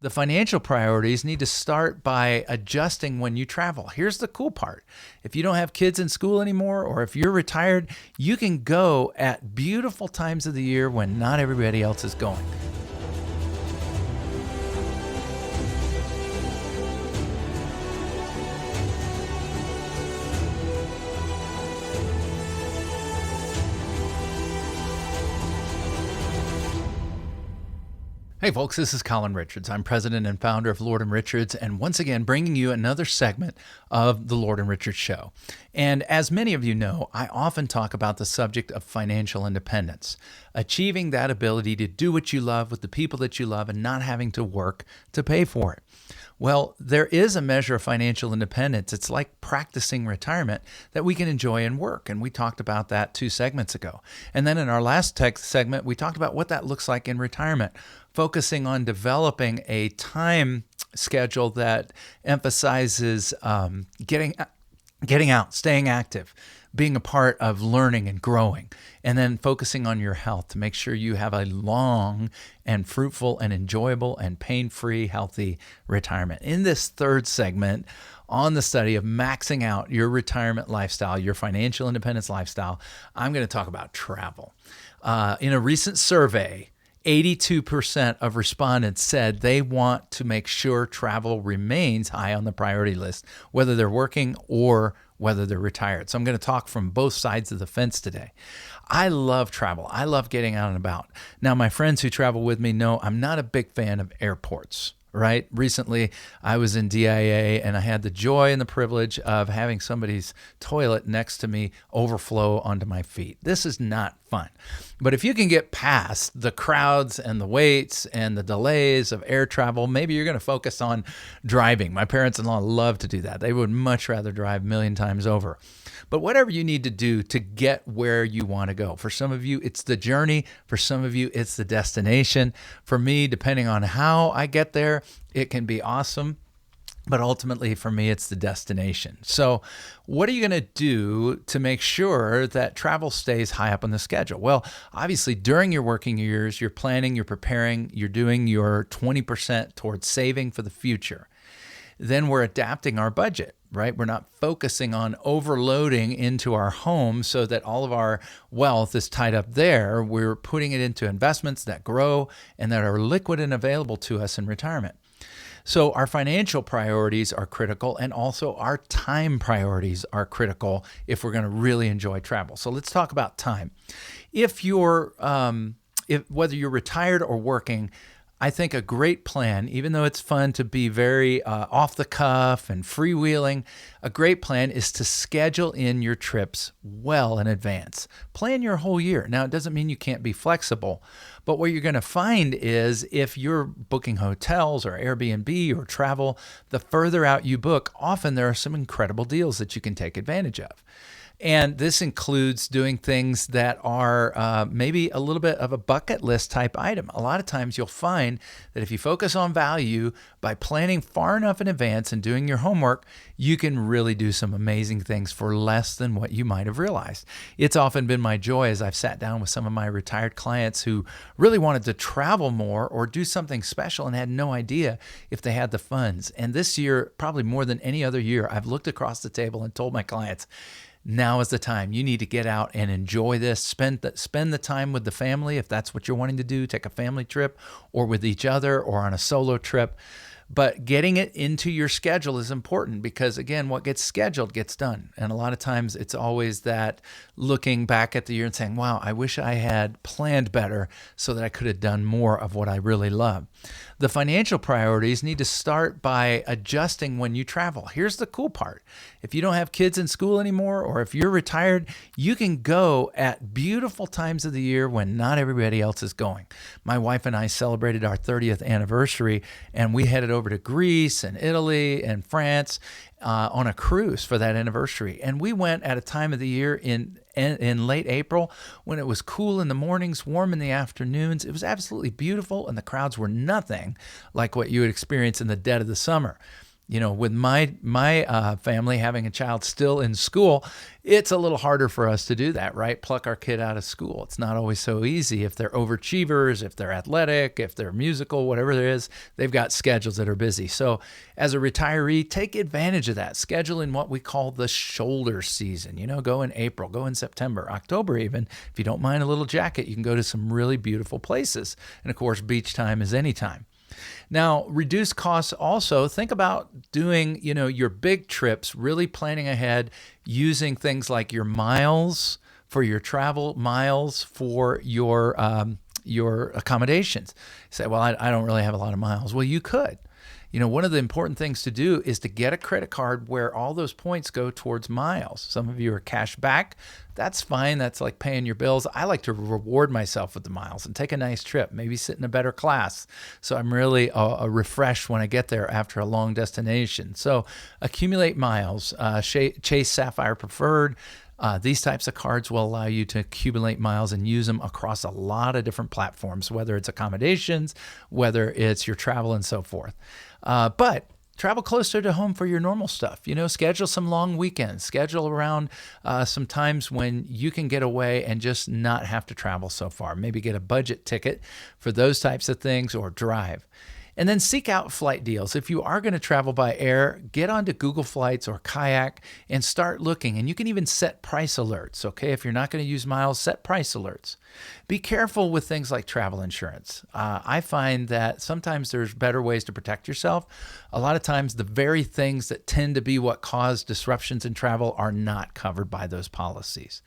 The financial priorities need to start by adjusting when you travel. Here's the cool part. If you don't have kids in school anymore, or if you're retired, you can go at beautiful times of the year when not everybody else is going. Hey folks, this is Colin Richards. I'm president and founder of Lord & Richards, and once again bringing you another segment of the Lord & Richards Show. And as many of you know, I often talk about the subject of financial independence, achieving that ability to do what you love with the people that you love and not having to work to pay for it. Well, there is a measure of financial independence. It's like practicing retirement that we can enjoy in work. And we talked about that 2 segments ago. And then in our last segment, we talked about what that looks like in retirement, focusing on developing a time schedule that emphasizes getting out, staying active, being a part of learning and growing, and then focusing on your health to make sure you have a long and fruitful and enjoyable and pain-free, healthy retirement. In this 3rd segment on the study of maxing out your retirement lifestyle, your financial independence lifestyle, I'm going to talk about travel. In a recent survey, 82% of respondents said they want to make sure travel remains high on the priority list, whether they're working or whether they're retired. So I'm going to talk from both sides of the fence today. I love travel. I love getting out and about. Now, my friends who travel with me know I'm not a big fan of airports. Right? Recently, I was in DIA and I had the joy and the privilege of having somebody's toilet next to me overflow onto my feet. This is not fun. But if you can get past the crowds and the waits and the delays of air travel, maybe you're going to focus on driving. My parents-in-law love to do that. They would much rather drive a million times over. But whatever you need to do to get where you want to go. For some of you, it's the journey. For some of you, it's the destination. For me, depending on how I get there, it can be awesome. But ultimately, for me, it's the destination. So what are you going to do to make sure that travel stays high up on the schedule? Well, obviously, during your working years, you're planning, you're preparing, you're doing your 20% towards saving for the future. Then we're adapting our budget, right? We're not focusing on overloading into our home so that all of our wealth is tied up there. We're putting it into investments that grow and that are liquid and available to us in retirement. So our financial priorities are critical, and also our time priorities are critical if we're going to really enjoy travel. So let's talk about time. If whether you're retired or working, I think a great plan, even though it's fun to be very off the cuff and freewheeling, a great plan is to schedule in your trips well in advance. Plan your whole year. Now, it doesn't mean you can't be flexible, but what you're going to find is if you're booking hotels or Airbnb or travel, the further out you book, often there are some incredible deals that you can take advantage of. And this includes doing things that are maybe a little bit of a bucket list type item. A lot of times you'll find that if you focus on value by planning far enough in advance and doing your homework, you can really do some amazing things for less than what you might have realized. It's often been my joy as I've sat down with some of my retired clients who really wanted to travel more or do something special and had no idea if they had the funds. And this year, probably more than any other year, I've looked across the table and told my clients, now is the time. You need to get out and enjoy this. Spend the time with the family if that's what you're wanting to do. Take a family trip or with each other or on a solo trip. But getting it into your schedule is important because, again, what gets scheduled gets done. And a lot of times it's always that looking back at the year and saying, wow, I wish I had planned better so that I could have done more of what I really love. The financial priorities need to start by adjusting when you travel. Here's the cool part. If you don't have kids in school anymore, or if you're retired, you can go at beautiful times of the year when not everybody else is going. My wife and I celebrated our 30th anniversary, and we headed over to Greece and Italy and France on a cruise for that anniversary. And we went at a time of the year in late April when it was cool in the mornings, warm in the afternoons. It was absolutely beautiful, and the crowds were nothing like what you would experience in the dead of the summer. With my family having a child still in school, it's a little harder for us to do that, right? Pluck our kid out of school. It's not always so easy. If they're overachievers, if they're athletic, if they're musical, whatever there is, they've got schedules that are busy. So as a retiree, take advantage of that. Schedule in what we call the shoulder season. Go in April, go in September, October even. If you don't mind a little jacket, you can go to some really beautiful places. And of course, beach time is anytime. Now, reduce costs also. Think about doing, your big trips, really planning ahead, using things like your miles for your travel, miles for your accommodations. You say, well, I don't really have a lot of miles. Well, you could. One of the important things to do is to get a credit card where all those points go towards miles. Some of you are cash back. That's fine. That's like paying your bills. I like to reward myself with the miles and take a nice trip, maybe sit in a better class. So I'm really refreshed when I get there after a long destination. So accumulate miles. Chase Sapphire Preferred. These types of cards will allow you to accumulate miles and use them across a lot of different platforms, whether it's accommodations, whether it's your travel and so forth. But travel closer to home for your normal stuff. Schedule some long weekends. Schedule around some times when you can get away and just not have to travel so far. Maybe get a budget ticket for those types of things or drive. And then seek out flight deals. If you are going to travel by air, get onto Google Flights or Kayak and start looking. And you can even set price alerts, okay? If you're not going to use miles, set price alerts. Be careful with things like travel insurance. I find that sometimes there's better ways to protect yourself. A lot of times the very things that tend to be what cause disruptions in travel are not covered by those policies.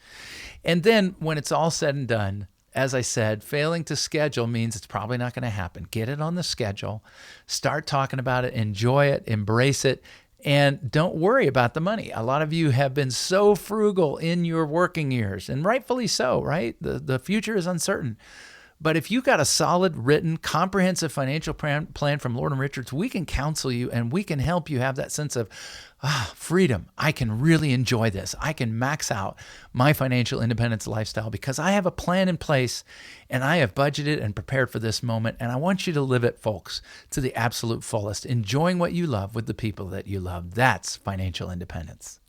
And then when it's all said and done, as I said, failing to schedule means it's probably not going to happen. Get it on the schedule, start talking about it, enjoy it, embrace it, and don't worry about the money. A lot of you have been so frugal in your working years, and rightfully so, right? The future is uncertain. But if you've got a solid, written, comprehensive financial plan from Lord & Richards, we can counsel you and we can help you have that sense of freedom. I can really enjoy this. I can max out my financial independence lifestyle because I have a plan in place and I have budgeted and prepared for this moment. And I want you to live it, folks, to the absolute fullest, enjoying what you love with the people that you love. That's financial independence.